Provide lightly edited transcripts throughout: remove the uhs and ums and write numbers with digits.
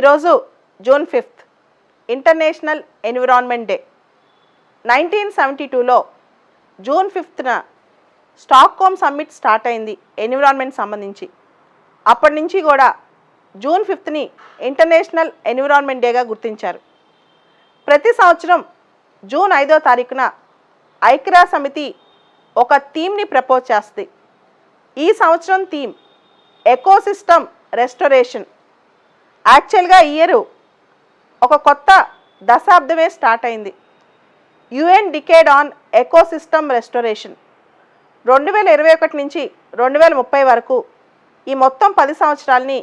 ఈరోజు June 5 international environment day. 1972లో June 5న స్టాక్హోమ్ సమ్మిట్ స్టార్ట్ అయింది ఎన్విరాన్మెంట్ సంబంధించి. అప్పటి నుంచి కూడా జూన్ 5ని ఇంటర్నేషనల్ ఎన్విరాన్మెంట్ డేగా గుర్తించారు. ప్రతి సంవత్సరం జూన్ 5వ తారీఖున ఐక్యరాజ్య సమితి ఒక థీమ్ని ప్రపోజ్ చేస్తుంది. ఈ సంవత్సరం థీమ్ ఎకోసిస్టమ్ రెస్టోరేషన్. యాక్చువల్గా ఈ ఇయర్ ఒక కొత్త దశాబ్దమే స్టార్ట్ అయింది. UN decade on ecosystem restoration. 2021 నుంచి 2030 వరకు ఈ మొత్తం 10 సంవత్సరాలని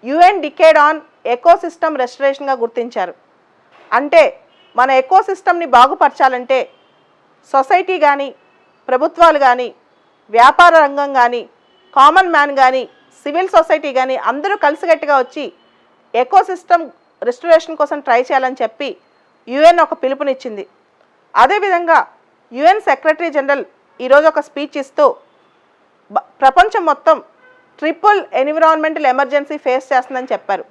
యుఎన్ డికేడ్ ఆన్ ఎకోసిస్టమ్ రెస్టోరేషన్గా గుర్తించారు. అంటే మన ఎకోసిస్టమ్ని బాగుపరచాలంటే సొసైటీ కానీ, ప్రభుత్వాలు కానీ, వ్యాపార రంగం కానీ, కామన్ మ్యాన్ కానీ, సివిల్ సొసైటీ కానీ అందరూ కలిసికట్టుగా వచ్చి ఎకోసిస్టమ్ రెస్టోరేషన్ కోసం ట్రై చేయాలని చెప్పి యుఎన్ ఒక పిలుపునిచ్చింది. అదేవిధంగా యుఎన్ సెక్రటరీ జనరల్ ఈరోజు ఒక స్పీచ్ ఇస్తూ ప్రపంచం మొత్తం ట్రిపుల్ ఎన్విరాన్మెంటల్ ఎమర్జెన్సీ ఫేస్ చేస్తుందని చెప్పారు.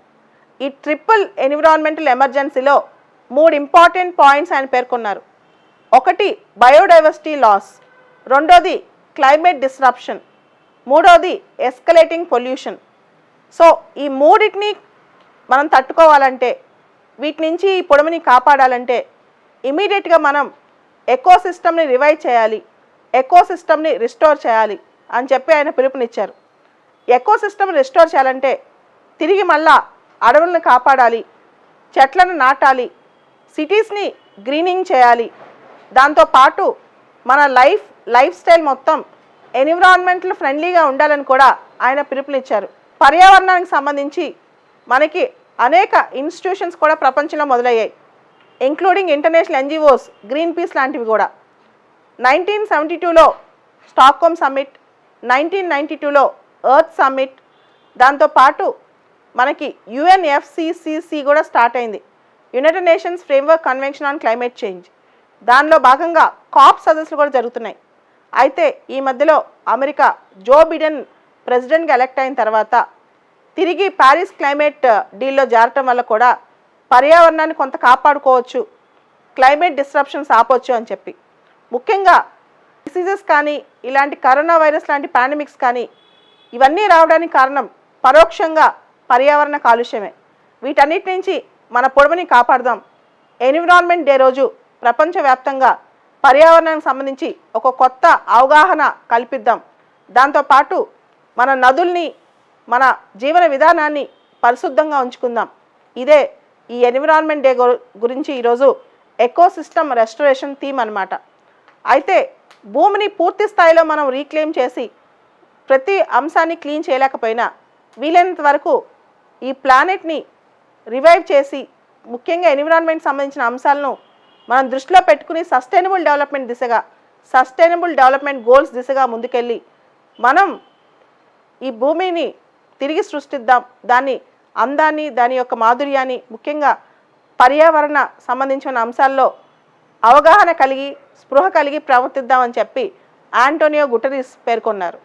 ఈ ట్రిపుల్ ఎన్విరాన్మెంటల్ ఎమర్జెన్సీలో 3 ఇంపార్టెంట్ పాయింట్స్ ఆయన పేర్కొన్నారు. ఒకటి బయోడైవర్సిటీ లాస్, రెండోది క్లైమేట్ డిస్రప్షన్, మూడోది ఎస్కలేటింగ్ పొల్యూషన్. సో ఈ మూడింటిని మనం తట్టుకోవాలంటే, వీటి నుంచి ఈ పొడవుని కాపాడాలంటే ఇమీడియట్గా మనం ఎకోసిస్టమ్ని రివైవ్ చేయాలి, ఎకోసిస్టమ్ని రిస్టోర్ చేయాలి అని చెప్పి ఆయన పిలుపునిచ్చారు. ఎకోసిస్టమ్ రిస్టోర్ చేయాలంటే తిరిగి మళ్ళా అడవులను కాపాడాలి, చెట్లను నాటాలి, సిటీస్ని గ్రీనింగ్ చేయాలి. దాంతోపాటు మన లైఫ్ స్టైల్ మొత్తం ఎన్విరాన్మెంటల్ ఫ్రెండ్లీగా ఉండాలని కూడా ఆయన పిలుపునిచ్చారు. పర్యావరణానికి సంబంధించి మనకి అనేక ఇన్స్టిట్యూషన్స్ కూడా ప్రపంచంలో మొదలయ్యాయి, including international NGOs, green peas లాంటివి కూడా. 1972లో స్టాక్హోమ్ సమ్మిట్, 1992లో ఎర్త్ సమ్మిట్, దాంతోపాటు మనకి యుఎన్ఎఫ్సిసిసి కూడా స్టార్ట్ అయింది, United nations framework convention on climate change. దానిలో భాగంగా కాప్ సదస్సులు కూడా జరుగుతున్నాయి. అయితే ఈ మధ్యలో అమెరికా జో బిడెన్ ప్రెసిడెంట్గా ఎలక్ట్ అయిన తర్వాత తిరిగి ప్యారిస్ క్లైమేట్ డీల్లో చేరటం వల్ల కూడా పర్యావరణాన్ని కొంత కాపాడుకోవచ్చు, క్లైమేట్ డిస్రప్షన్స్ ఆపొచ్చు అని చెప్పి. ముఖ్యంగా డిసీజెస్ కానీ, ఇలాంటి కరోనా వైరస్ లాంటి పాండమిక్స్ కానీ ఇవన్నీ రావడానికి కారణం పరోక్షంగా పర్యావరణ కాలుష్యమే. వీటన్నిటి నుంచి మన పొడవుని కాపాడదాం. ఎన్విరాన్మెంట్ డే రోజు ప్రపంచవ్యాప్తంగా పర్యావరణానికి సంబంధించి ఒక కొత్త అవగాహన కల్పిద్దాం. దాంతోపాటు మన నదుల్ని, మన జీవన విధానాన్ని పరిశుద్ధంగా ఉంచుకుందాం. ఇదే ఈ ఎన్విరాన్మెంట్ డే గురించి ఈరోజు ఎకోసిస్టమ్ రెస్టోరేషన్ థీమ్ అన్నమాట. అయితే భూమిని పూర్తి స్థాయిలో మనం రీక్లెయిమ్ చేసి ప్రతి అంశాన్ని క్లీన్ చేయలేకపోయినా వీలైనంత వరకు ఈ ప్లానెట్ని రివైవ్ చేసి, ముఖ్యంగా ఎన్విరాన్మెంట్ సంబంధించిన అంశాలను మనం దృష్టిలో పెట్టుకుని సస్టైనబుల్ డెవలప్మెంట్ గోల్స్ దిశగా ముందుకెళ్ళి మనం ఈ భూమిని తిరిగి సృష్టిద్దాం. దాని అందాన్ని, దాని యొక్క మాధుర్యాన్ని, ముఖ్యంగా పర్యావరణ సంబంధించిన అంశాల్లో అవగాహన కలిగి, స్పృహ కలిగి ప్రవర్తిద్దామని చెప్పి ఆంటోనియో గుటెరస్ పేర్కొన్నారు.